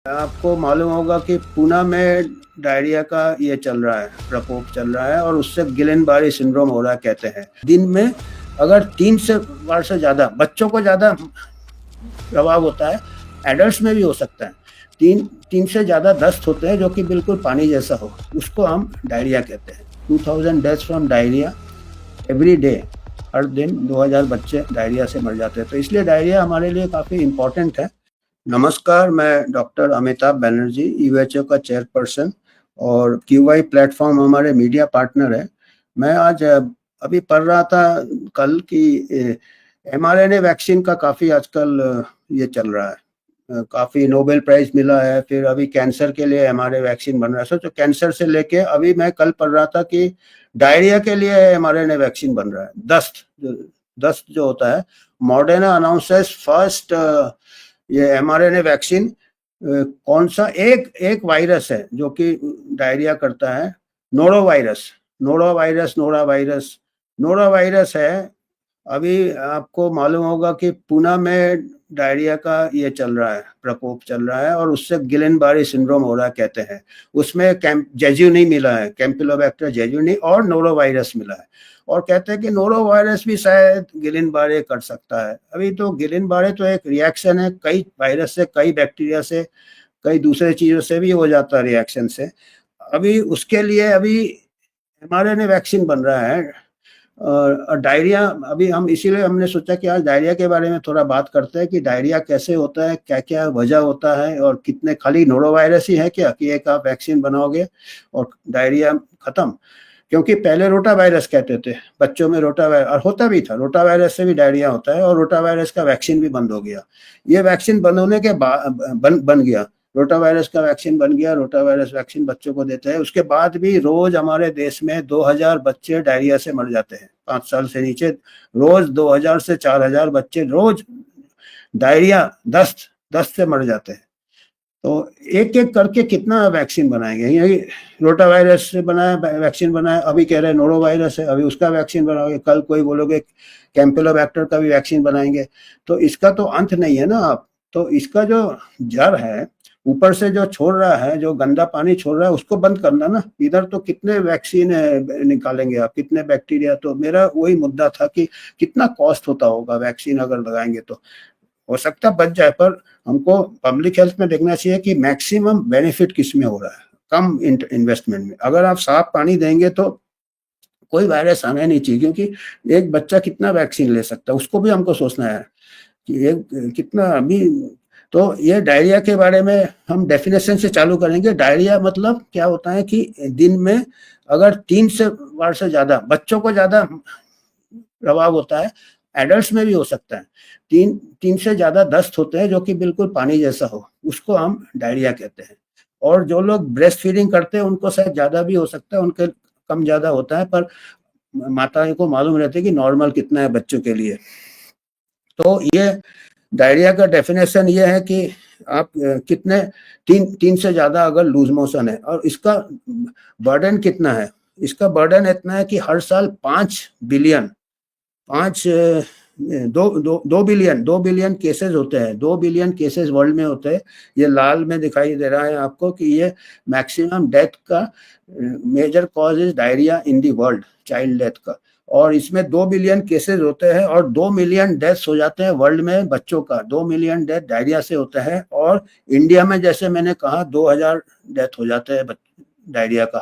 आपको मालूम होगा कि पूना में डायरिया का ये चल रहा है, प्रकोप चल रहा है और उससे गिलेनबारी सिंड्रोम हो रहा है कहते हैं। दिन में अगर 3 से बार से ज़्यादा बच्चों को ज़्यादा प्रभाव होता है, एडल्ट्स में भी हो सकता है। 3 से ज़्यादा दस्त होते हैं जो कि बिल्कुल पानी जैसा हो, उसको हम डायरिया कहते हैं। 2000 deaths from diarrhoea every day. हर दिन 2000 बच्चे डायरिया से मर जाते हैं, तो इसलिए डायरिया हमारे लिए काफ़ी इम्पोर्टेंट है। नमस्कार, मैं डॉक्टर अमिताभ बनर्जी, यूएचओ का चेयरपर्सन और क्यूवाई प्लेटफॉर्म हमारे मीडिया पार्टनर है। मैं आज अभी पढ़ रहा था कल कि एमआरएनए वैक्सीन का काफ़ी आजकल ये चल रहा है, काफ़ी नोबेल प्राइज मिला है। फिर अभी कैंसर के लिए एमआरएनए वैक्सीन बन रहा है। तो कैंसर से लेके अभी मैं कल पढ़ रहा था कि डायरिया के लिए एमआरएनए वैक्सीन बन रहा है। दस्त जो होता है, मॉडर्ना अनाउंसेस फर्स्ट ये एमआरएनए वैक्सीन। कौन सा एक वायरस है जो कि डायरिया करता है, नोरोवायरस है। अभी आपको मालूम होगा कि पूना में डायरिया का ये चल रहा है, प्रकोप चल रहा है और उससे गिलेनबारी सिंड्रोम हो रहा है कहते हैं। उसमें जेजुनी मिला है, कैंपिलोबैक्टर जेजुनी और नोरोवायरस मिला है और कहते हैं कि नोरोवायरस भी शायद गिलेनबारे कर सकता है। अभी तो गिलेनबारे तो एक रिएक्शन है, कई वायरस से, कई बैक्टीरिया से, कई दूसरे चीज़ों से भी हो जाता है रिएक्शन से। अभी उसके लिए अभी एमआरएनए वैक्सीन बन रहा है। और डायरिया, अभी हम इसीलिए हमने सोचा कि आज डायरिया के बारे में थोड़ा बात करते हैं कि डायरिया कैसे होता है, क्या क्या वजह होता है और कितने, खाली नोरोवायरस ही है क्या कि एक आप वैक्सीन बनाओगे और डायरिया खत्म। क्योंकि पहले रोटा वायरस कहते थे बच्चों में, रोटा वायरस, और होता भी था, रोटा वायरस से भी डायरिया होता है और रोटा वायरस का वैक्सीन भी बंद हो गया। ये वैक्सीन बंद होने के बाद बन गया, रोटा वायरस का वैक्सीन बन गया। रोटा वायरस वैक्सीन बच्चों को देते हैं। उसके बाद भी रोज हमारे देश में 2000 बच्चे डायरिया से मर जाते हैं, 5 साल से नीचे। रोज 2000 से 4000 बच्चे रोज डायरिया, दस्त से मर जाते हैं। तो एक एक करके कितना वैक्सीन बनाएंगे। यही रोटा वायरस से बनाया वैक्सीन बनाया, अभी कह रहे हैं नोरो वायरस है, अभी उसका वैक्सीन बनाओगे, कल कोई बोलोगे कैंपिलोबैक्टर का भी वैक्सीन बनाएंगे। तो इसका तो अंत नहीं है ना आप। तो इसका जो जड़ है, ऊपर से जो छोड़ रहा है, जो गंदा पानी छोड़ रहा है, उसको बंद करना ना। इधर तो कितने वैक्सीन निकालेंगे आप, कितने बैक्टीरिया। तो मेरा वही मुद्दा था कि कितना कॉस्ट होता होगा वैक्सीन अगर लगाएंगे तो। हो सकता बच जाए, पर हमको पब्लिक हेल्थ में देखना चाहिए कि मैक्सिमम बेनिफिट किस में हो रहा है, कम इन्वेस्टमेंट में। अगर आप साफ पानी देंगे तो कोई वायरस आना ही नहीं चाहिए, क्योंकि एक बच्चा कितना वैक्सीन ले सकता है, उसको भी हमको सोचना है कि एक कितना अभी। तो ये डायरिया के बारे में हम डेफिनेशन से चालू करेंगे। डायरिया मतलब क्या होता है कि दिन में अगर 3 से बार से ज्यादा बच्चों को ज्यादा प्रभाव होता है, एडल्ट्स में भी हो सकता है। 3 से ज्यादा दस्त होते हैं जो कि बिल्कुल पानी जैसा हो, उसको हम डायरिया कहते हैं। और जो लोग ब्रेस्ट फीडिंग करते हैं उनको शायद ज्यादा भी हो सकता है, उनके कम ज्यादा होता है, पर माता को मालूम रहता है कि नॉर्मल कितना है बच्चों के लिए। तो ये डायरिया का डेफिनेशन ये है कि आप कितने, तीन से ज्यादा अगर लूज मोशन है। और इसका बर्डन कितना है, इसका बर्डन इतना है कि हर साल 5 बिलियन, 2 बिलियन केसेस होते हैं। 2 बिलियन केसेस वर्ल्ड में होते हैं। ये लाल में दिखाई दे रहा है आपको कि ये मैक्सिमम डेथ का major cause is diarrhoea in the world, child death का। और इसमें 2 बिलियन केसेस होते हैं और 2 मिलियन डेथ्स हो जाते हैं वर्ल्ड में बच्चों का। 2 मिलियन डेथ डायरिया से होता है। और इंडिया में जैसे मैंने कहा 2000 डेथ हो जाते हैं डायरिया का।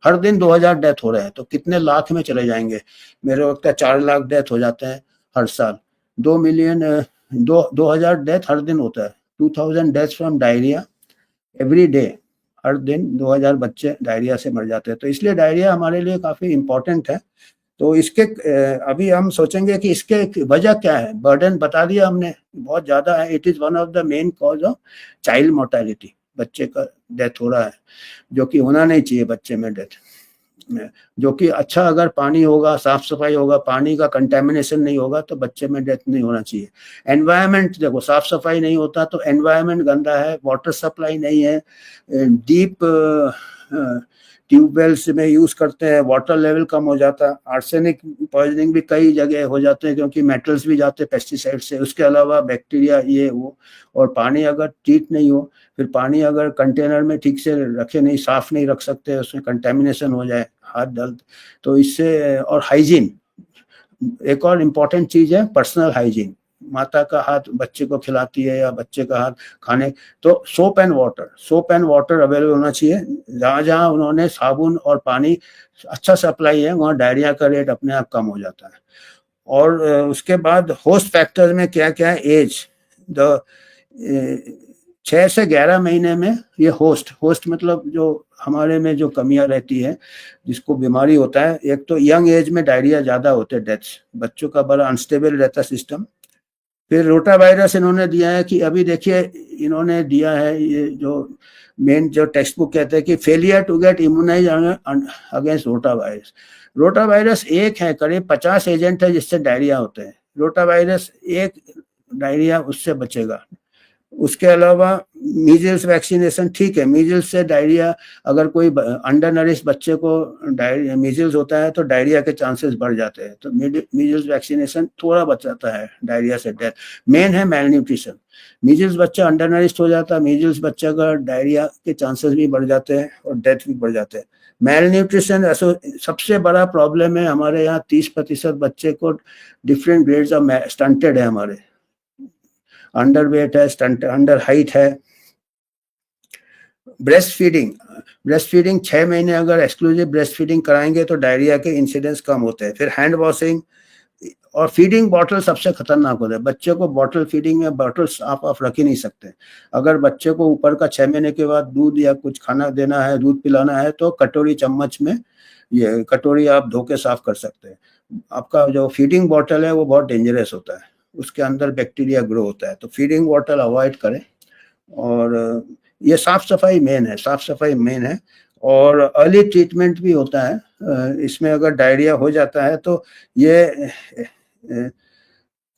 हर दिन 2000 डेथ हो रहे हैं, तो कितने लाख में चले जाएंगे। मेरे वक्त 4 लाख डेथ हो जाते हैं हर साल। 2000 डेथ हर दिन होता है। 2000 death from diarrhoea every day. हर दिन 2000 बच्चे डायरिया से मर जाते हैं, तो इसलिए डायरिया हमारे लिए काफी इम्पोर्टेंट है। तो इसके अभी हम सोचेंगे कि इसके वजह क्या है। बर्डन बता दिया हमने, बहुत ज्यादा है। It is one of the main cause of child mortality, बच्चे का डेथ हो रहा है, जो कि होना नहीं चाहिए बच्चे में डेथ में। जो कि अच्छा, अगर पानी होगा, साफ सफाई होगा, पानी का कंटेमिनेशन नहीं होगा, तो बच्चे में डेथ नहीं होना चाहिए। एनवायरनमेंट देखो, साफ सफाई नहीं होता तो एनवायरनमेंट गंदा है, वाटर सप्लाई नहीं है, डीप ट्यूबवेल्स में यूज करते हैं, वाटर लेवल कम हो जाता है। आर्सेनिक पॉइजनिंग भी कई जगह हो जाते हैं क्योंकि मेटल्स भी जाते हैं पेस्टिसाइड से। उसके अलावा बैक्टीरिया ये वो, और पानी अगर ठीक नहीं हो, फिर पानी अगर कंटेनर में ठीक से रखे नहीं, साफ नहीं रख सकते, उसमें कंटेमिनेशन हो जाए, हाथ डाल, तो इससे। और हाइजीन, एक और इम्पोर्टेंट चीज है पर्सनल हाइजीन। माता का हाथ बच्चे को खिलाती है या बच्चे का हाथ खाने, तो सोप एंड वाटर अवेलेबल होना चाहिए। जहाँ जहाँ उन्होंने साबुन और पानी अच्छा सप्लाई है, वहाँ डायरिया का रेट अपने आप कम हो जाता है। और उसके बाद होस्ट फैक्टर्स में क्या क्या है, एज, द 6 से 11 महीने में ये होस्ट मतलब जो हमारे में जो कमियां रहती है, जिसको बीमारी होता है, एक तो यंग एज में डायरिया ज्यादा होते हैं, डेथ्स, बच्चों का बड़ा अनस्टेबल रहता सिस्टम। फिर रोटा वायरस इन्होंने दिया है कि अभी देखिए, इन्होंने दिया है ये जो मेन जो टेक्स्ट बुक कहते हैं कि failure to get immunise against rotavirus. Rotavirus एक है, करीब 50 एजेंट है जिससे डायरिया होते हैं। रोटा वायरस एक डायरिया उससे बचेगा। उसके अलावा मीजल्स वैक्सीनेशन ठीक है, मीजल्स से डायरिया, अगर कोई अंडर नरिश बच्चे को डायरिया मीजल्स होता है तो डायरिया के चांसेस बढ़ जाते हैं, तो मीजल्स वैक्सीनेशन थोड़ा बचाता है डायरिया से डेथ। मेन है मेल न्यूट्रिशन, मीजल्स बच्चा अंडर नरिश्ड हो जाता है, मीजल्स बच्चा का डायरिया के चांसेस भी बढ़ जाते हैं और डेथ भी बढ़ जाते हैं। मेल न्यूट्रिशन सबसे बड़ा प्रॉब्लम है हमारे यहाँ, 30% बच्चे को डिफरेंट ग्रेड्स ऑफ स्टंटेड है, हमारे अंडर वेट है, अंडर हाइट है। ब्रेस्ट फीडिंग 6 महीने अगर एक्सक्लूसिव ब्रेस्ट फीडिंग कराएंगे तो डायरिया के इंसिडेंस कम होते हैं। फिर हैंड वॉशिंग और फीडिंग बॉटल सबसे खतरनाक होता है। बच्चे को बॉटल फीडिंग में बॉटल्स आप रख ही नहीं सकते। अगर बच्चे को ऊपर का 6 महीने के बाद दूध या कुछ खाना देना है, दूध पिलाना है, तो कटोरी चम्मच में ये कटोरी आप धो के साफ कर सकते हैं। आपका जो फीडिंग बॉटल है वो बहुत डेंजरस होता है, उसके अंदर बैक्टीरिया ग्रो होता है, तो फीडिंग बॉटल अवॉइड करें। और ये साफ सफाई मेन है। और अर्ली ट्रीटमेंट भी होता है इसमें। अगर डायरिया हो जाता है तो ये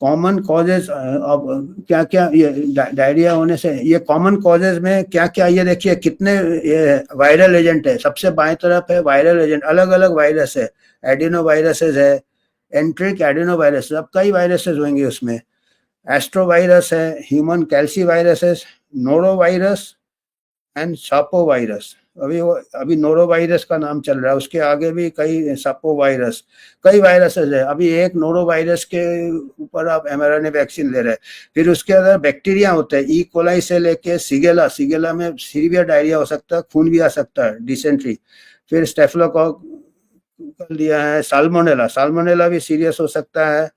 कॉमन कॉजेज अब क्या क्या, ये डायरिया होने से ये कॉमन कॉजेज में क्या क्या, ये देखिए कितने ये वायरल एजेंट है। सबसे बाएं तरफ है वायरल एजेंट, अलग अलग वायरस है, एडिनो वायरसेस है, एंट्रिक एडिनो वायरस, अब कई वायरसेस होंगे उसमें। एस्ट्रो वायरस है, ह्यूमन कैल्सी वायरस है, नोरो वायरस एंड सापो वायरस। अभी नोरो वायरस का नाम चल रहा है, उसके आगे भी कई सापो वायरस, कई वायरसेस है। अभी एक नोरो वायरस के ऊपर आप mRNA वैक्सीन ले रहे हैं। फिर उसके अंदर बैक्टीरिया होते हैं, ई कोलाई से लेके सिगेला में सीवियर डायरिया हो सकता है, खून भी आ सकता है, डिसेंट्री। फिर स्टेफिलोकोकल दिया है, साल्मोनेला भी सीरियस हो सकता है।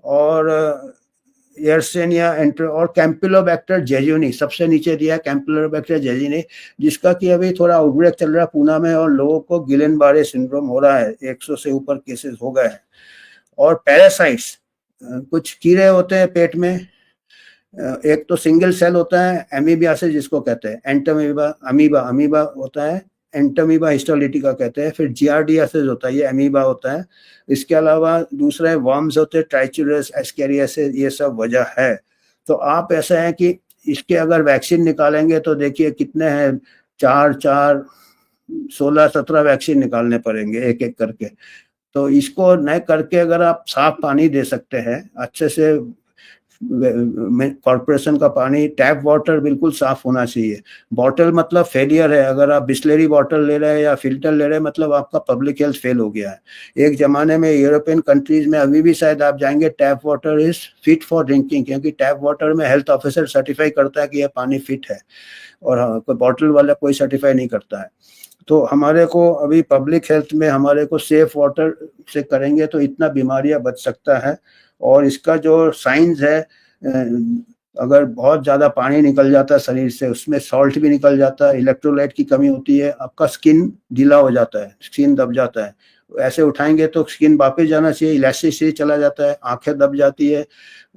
और एयरसेनिया और कैंपिलोबैक्टर जेजुनी सबसे नीचे दिया, कैंपिलोबैक्टर जेजुनी, जिसका कि अभी थोड़ा आउटब्रेक चल रहा है पूना में, और लोगों को गिलेन बारे सिंड्रोम हो रहा है, 100 से ऊपर केसेस हो गए हैं। और पैरासाइट्स, कुछ कीड़े होते हैं पेट में, एक तो सिंगल सेल होता है एमीबियासिस जिसको कहते हैं, अमीबा होता है, एंटोमीबा हिस्टोलिटिका कहते हैं। फिर जियार्डियासिस होता है, ये अमीबा होता है। इसके अलावा दूसरे वर्म्स होते हैं, ट्राइचुरस, एस्केरियासिस, ये सब वजह है। तो आप ऐसा है कि इसके अगर वैक्सीन निकालेंगे तो देखिए कितने हैं, 16-17 वैक्सीन निकालने पड़ेंगे एक एक करके। तो इसको न करके अगर आप साफ पानी दे सकते हैं अच्छे से, कॉर्पोरेशन का पानी, टैप वाटर बिल्कुल साफ होना चाहिए। बॉटल मतलब फेलियर है, अगर आप बिस्लरी बॉटल ले रहे हैं या फिल्टर ले रहे हैं मतलब आपका पब्लिक हेल्थ फेल हो गया है। एक जमाने में यूरोपियन कंट्रीज में, अभी भी शायद आप जाएंगे, tap water is fit for drinking, क्योंकि टैप वाटर में हेल्थ ऑफिसर सर्टिफाई करता है कि यह पानी फिट है, और कोई बॉटल वाला कोई सर्टिफाई नहीं करता है। तो हमारे को अभी पब्लिक हेल्थ में हमारे को सेफ वाटर से करेंगे तो इतना बीमारियां बच सकता है। और इसका जो साइंस है, अगर बहुत ज़्यादा पानी निकल जाता है शरीर से, उसमें सॉल्ट भी निकल जाता है, इलेक्ट्रोलाइट की कमी होती है, आपका स्किन ढीला हो जाता है, स्किन दब जाता है। ऐसे उठाएंगे तो स्किन वापस जाना चाहिए, इलास्टिसिटी चला जाता है, आंखें दब जाती है,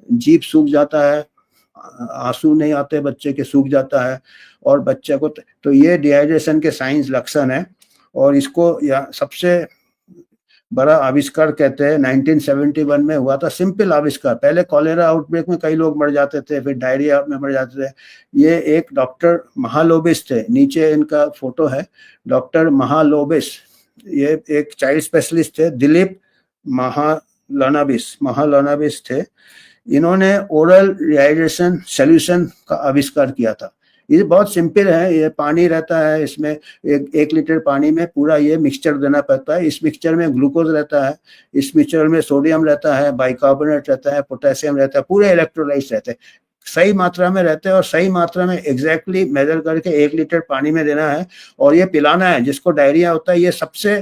जीभ सूख जाता है, आंसू नहीं आते, बच्चे के सूख जाता है। और बच्चे को तो ये डिहाइड्रेशन के साइंस लक्षण है। और इसको सबसे बड़ा आविष्कार कहते हैं 1971 में हुआ था, सिंपल आविष्कार। पहले कॉलेरा आउटब्रेक में कई लोग मर जाते थे, फिर डायरिया में मर जाते थे। ये एक डॉक्टर महालोबिस थे, नीचे इनका फोटो है, डॉक्टर महालोबिस, ये एक चाइल्ड स्पेशलिस्ट थे, दिलीप महालनाबिस थे। इन्होंने ओरल रिहाइड्रेशन सोल्यूशन का आविष्कार किया था। ये बहुत सिंपल है, ये पानी रहता है, इसमें एक लीटर पानी में पूरा ये मिक्सचर देना पड़ता है। इस मिक्सचर में ग्लूकोज रहता है, इस मिक्सचर में सोडियम रहता है, बाइकार्बोनेट रहता है, पोटेशियम रहता है, पूरे इलेक्ट्रोलाइट्स रहते हैं, सही मात्रा में रहते हैं, और सही मात्रा में एग्जैक्टली मेजर करके 1 लीटर पानी में देना है और ये पिलाना है। जिसको डायरिया होता है, ये सबसे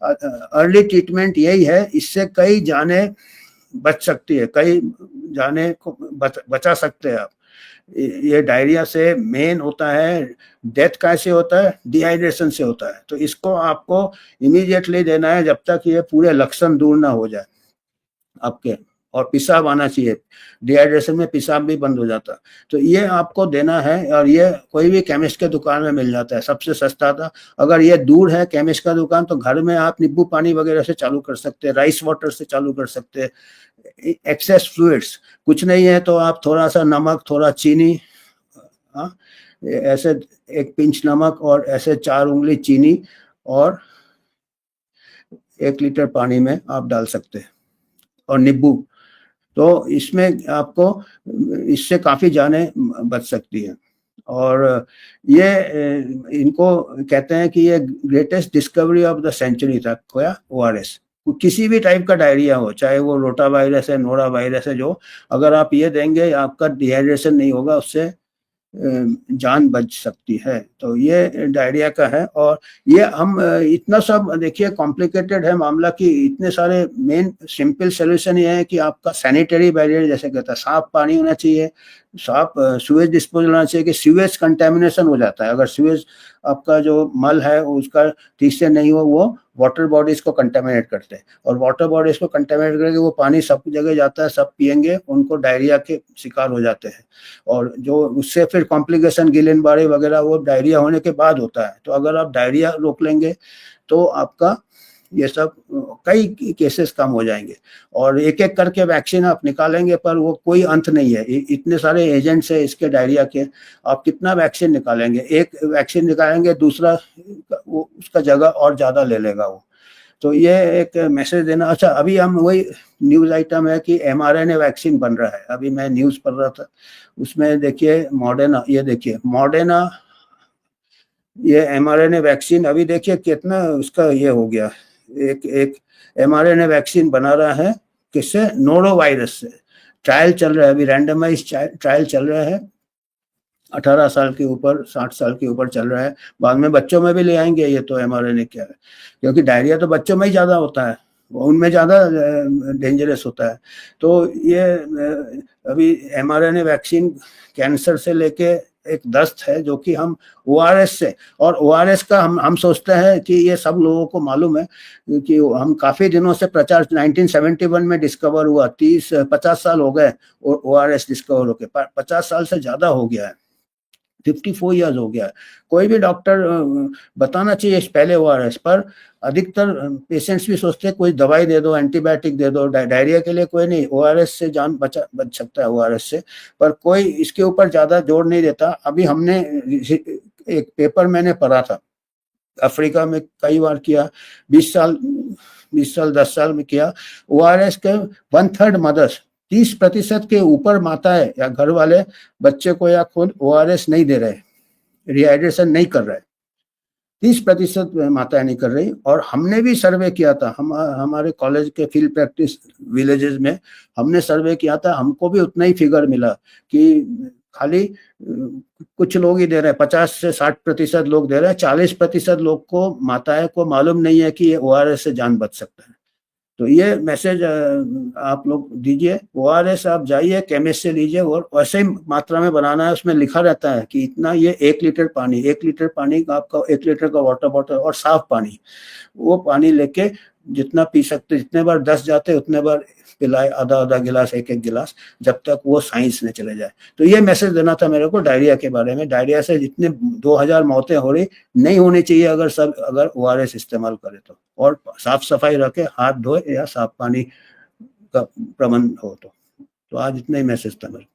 अर्ली ट्रीटमेंट यही है, इससे कई जाने बच सकती है, कई जाने को बचा सकते हैं आप। ये डायरिया से मेन होता है, डेथ कैसे होता है, डिहाइड्रेशन से होता है। तो इसको आपको इमीडिएटली देना है जब तक ये पूरे लक्षण दूर ना हो जाए आपके, और पेशाब आना चाहिए, डिहाइड्रेशन में पेशाब भी बंद हो जाता है। तो ये आपको देना है, और ये कोई भी केमिस्ट के दुकान में मिल जाता है, सबसे सस्ता था। अगर ये दूर है केमिस्ट का दुकान, तो घर में आप नींबू पानी वगैरह से चालू कर सकते हैं, राइस वाटर से चालू कर सकते हैं। एक्सेस फ्लूइड्स कुछ नहीं है तो आप थोड़ा सा नमक, थोड़ा चीनी, ऐसे 1 पिंच नमक और ऐसे 4 उंगली चीनी और 1 लीटर पानी में आप डाल सकते हैं, और नींबू। तो इसमें आपको, इससे काफ़ी जानें बच सकती हैं। और ये इनको कहते हैं कि ये greatest discovery of the century था, क्या ORS। किसी भी टाइप का डायरिया हो, चाहे वो रोटा वायरस है, नोरा वायरस है, जो अगर आप ये देंगे आपका डिहाइड्रेशन नहीं होगा, उससे जान बच सकती है। तो ये डायरिया का है। और ये हम इतना सब देखिए कॉम्प्लिकेटेड है मामला, कि इतने सारे मेन सिंपल सोल्यूशन ये है कि आपका सैनिटरी बैरियर, जैसे कहता है, साफ पानी होना चाहिए, साफ सीवेज डिस्पोजल होना चाहिए, कि सीवेज कंटेमिनेशन हो जाता है। अगर सीवेज आपका जो मल है उसका ठीक से नहीं हो, वो वाटर बॉडीज को कंटेमिनेट करते हैं, और वाटर बॉडीज को कंटेमिनेट करके वो पानी सब जगह जाता है, सब पियेंगे, उनको डायरिया के शिकार हो जाते हैं। और जो उससे फिर कॉम्प्लिकेशन गिलेनबारी वगैरह वो डायरिया होने के बाद होता है। तो अगर आप डायरिया रोक लेंगे तो आपका ये सब कई केसेस कम हो जाएंगे। और एक एक करके वैक्सीन आप निकालेंगे, पर वो कोई अंत नहीं है, इतने सारे एजेंट्स है इसके डायरिया के, आप कितना वैक्सीन निकालेंगे। एक वैक्सीन निकालेंगे, दूसरा वो उसका जगह और ज़्यादा ले लेगा वो। तो ये एक मैसेज देना। अच्छा, अभी हम वही न्यूज़ आइटम है कि mRNA वैक्सीन बन रहा है। अभी मैं न्यूज़ पढ़ रहा था, उसमें देखिए मॉडर्ना, ये देखिए मॉडर्ना, ये mRNA वैक्सीन अभी देखिए कितना उसका ये हो गया। एक mRNA वैक्सीन बना रहा है, किससे, नोरो वायरस से। ट्रायल चल रहा है अभी, रैंडमाइज ट्रायल चल रहा है, 18 साल के ऊपर, 60 साल के ऊपर चल रहा है। बाद में बच्चों में भी ले आएंगे ये तो mRNA क्या है, क्योंकि डायरिया तो बच्चों में ही ज़्यादा होता है, उनमें ज़्यादा डेंजरस होता है। तो ये अभी mRNA वैक्सीन कैंसर से लेके एक दस्त है, जो कि हम ORS से, और ORS का हम सोचते हैं कि ये सब लोगों को मालूम है, कि हम काफ़ी दिनों से प्रचार, 1971 में डिस्कवर हुआ, 50 साल हो गए ORS डिस्कवर होके, 50 साल से ज़्यादा हो गया है, 54 ईयर्स हो गया है। कोई भी डॉक्टर बताना चाहिए पहले ORS, पर अधिकतर पेशेंट्स भी सोचते हैं कोई दवाई दे दो, एंटीबायोटिक दे दो, डायरिया के लिए कोई नहीं, ORS से जान बच सकता है, ORS से, पर कोई इसके ऊपर ज़्यादा जोर नहीं देता। अभी हमने एक पेपर मैंने पढ़ा था, अफ्रीका में कई बार किया, 20 साल 10 साल में किया, ORS के 1/3 मदर्स, 30% के ऊपर माताएं या घर वाले बच्चे को या खुद ORS नहीं दे रहे, रिहाइड्रेशन नहीं कर रहे, 30% माताएं नहीं कर रही। और हमने भी सर्वे किया था, हमारे कॉलेज के फील्ड प्रैक्टिस विलेजेस में हमने सर्वे किया था, हमको भी उतना ही फिगर मिला कि खाली कुछ लोग ही दे रहे हैं, 50 से 60% लोग दे रहे हैं, 40% लोग को, माताएं को मालूम नहीं है कि ये ORS से जान बच सकता है। तो ये मैसेज आप लोग दीजिए, ORS आप जाइए केमिस्ट से लीजिए, और वैसे ही मात्रा में बनाना है, उसमें लिखा रहता है कि इतना, ये 1 लीटर पानी, 1 लीटर पानी का आपका 1 लीटर का वाटर बॉटल और साफ पानी, वो पानी लेके जितना पी सकते, जितने बार 10 जाते उतने बार पिलाए, आधा आधा गिलास, एक एक गिलास, जब तक वो साइंस ने चले जाए। तो ये मैसेज देना था मेरे को डायरिया के बारे में। डायरिया से जितने 2000 मौतें हो रही, नहीं होनी चाहिए अगर ORS इस्तेमाल करे तो, और साफ सफाई रखे, हाथ धोए या साफ पानी का प्रबंध हो तो आज इतना ही मैसेज था मेरे।